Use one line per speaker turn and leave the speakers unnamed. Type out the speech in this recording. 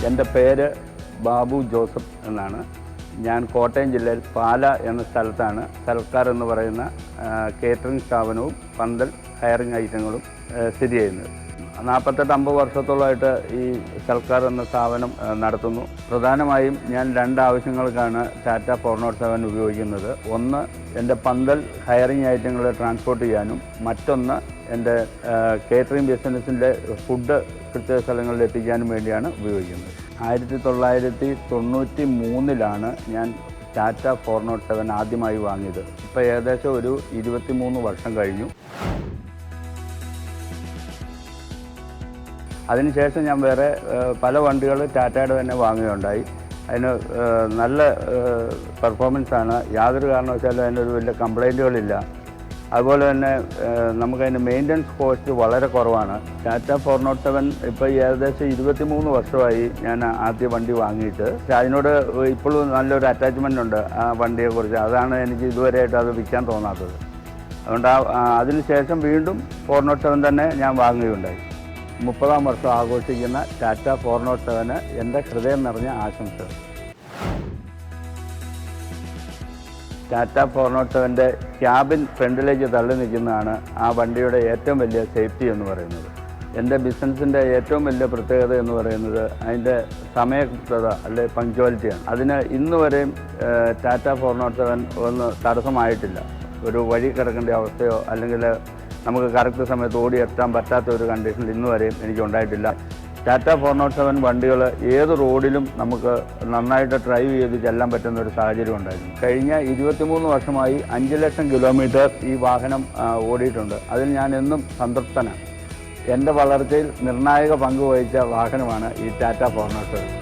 എൻ്റെ പേര് ബാബു ജോസഫ് എന്നാണ്. ഞാൻ കോട്ടയം ജില്ലയിൽ പാല എന്ന സ്ഥലത്താണ് സൽക്കാർ എന്ന് പറയുന്ന കേറ്ററിംഗ് സ്ഥാപനവും പന്തൽ ഹയറിംഗ് ഐറ്റങ്ങളും സ്ഥിതി ചെയ്യുന്നത്. 48-50 വർഷത്തോളമായിട്ട് ഈ സൽക്കാർ എന്ന സ്ഥാപനം നടത്തുന്നു. പ്രധാനമായും ഞാൻ 2 ആവശ്യങ്ങൾക്കാണ് ടാറ്റ 407 ഉപയോഗിക്കുന്നത്. ഒന്ന്, എൻ്റെ പന്തൽ ഹയറിംഗ് ഐറ്റങ്ങൾ ട്രാൻസ്പോർട്ട് ചെയ്യാനും, മറ്റൊന്ന് എൻ്റെ കേറ്ററിംഗ് ബിസിനസ്സിൻ്റെ ഫുഡ് കൃത്യ സ്ഥലങ്ങളിൽ എത്തിക്കാനും വേണ്ടിയാണ് ഉപയോഗിക്കുന്നത്. 1993 ഞാൻ ടാറ്റ 407 ആദ്യമായി വാങ്ങിയത്. ഇപ്പോൾ ഏകദേശം ഒരു 23 വർഷം കഴിഞ്ഞു. അതിനുശേഷം ഞാൻ വേറെ പല വണ്ടികൾ ടാറ്റയുടെ തന്നെ വാങ്ങുകയുണ്ടായി. അതിന് നല്ല പെർഫോമൻസാണ്. യാതൊരു കാരണവശാലും അതിനൊരു വലിയ കംപ്ലൈൻറ്റുകളില്ല. അതുപോലെ തന്നെ നമുക്കതിൻ്റെ മെയിൻ്റനൻസ് കോസ്റ്റ് വളരെ കുറവാണ്. ടാറ്റ 407 ഇപ്പോൾ ഏകദേശം 23 വർഷമായി ഞാൻ ആദ്യ വണ്ടി വാങ്ങിയിട്ട്. അതിനോട് ഇപ്പോഴും നല്ലൊരു അറ്റാച്ച്മെൻ്റ് ഉണ്ട് ആ വണ്ടിയെക്കുറിച്ച്. അതാണ് എനിക്ക് ഇതുവരെയായിട്ട് അത് വിൽക്കാൻ തോന്നാത്തത്. അതുകൊണ്ട് അതിനുശേഷം വീണ്ടും 407 തന്നെ ഞാൻ വാങ്ങുകയുണ്ടായി. 30-ാം വർഷം ആഘോഷിക്കുന്ന ടാറ്റ 407 എൻ്റെ ഹൃദയം നിറഞ്ഞ ആശംസകൾ. ടാറ്റ 407 ക്യാബിൻ ഫ്രണ്ടിലേക്ക് തള്ളി നിൽക്കുന്നതാണ് ആ വണ്ടിയുടെ ഏറ്റവും വലിയ സേഫ്റ്റി എന്ന് പറയുന്നത്. എൻ്റെ ബിസിനസ്സിൻ്റെ ഏറ്റവും വലിയ പ്രത്യേകത എന്ന് പറയുന്നത് അതിൻ്റെ സമയകൃത്യത അല്ലെ പങ്ക്ച്വാലിറ്റിയാണ്. അതിന് ഇന്ന് വരെയും ടാറ്റ 407 ഒന്ന് തടസ്സമായിട്ടില്ല. ഒരു വഴി കിടക്കേണ്ട അവസ്ഥയോ അല്ലെങ്കിൽ നമുക്ക് കറക്റ്റ് സമയത്ത് ഓടിയെത്താൻ പറ്റാത്ത ഒരു കണ്ടീഷനിൽ ഇന്ന് വരെയും എനിക്കുണ്ടായിട്ടില്ല. ടാറ്റ 407 വണ്ടികൾ ഏത് റോഡിലും നമുക്ക് നന്നായിട്ട് ഡ്രൈവ് ചെയ്ത് ചെല്ലാൻ പറ്റുന്ന ഒരു സാഹചര്യം ഉണ്ടായിരുന്നു. കഴിഞ്ഞ 23 വർഷമായി 5 ലക്ഷം കിലോമീറ്റർ ഈ വാഹനം ഓടിയിട്ടുണ്ട്. അതിൽ ഞാൻ എന്നും സംതൃപ്തനാണ്. എൻ്റെ വളർച്ചയിൽ നിർണായക പങ്ക് വഹിച്ച വാഹനമാണ് ഈ ടാറ്റ 407.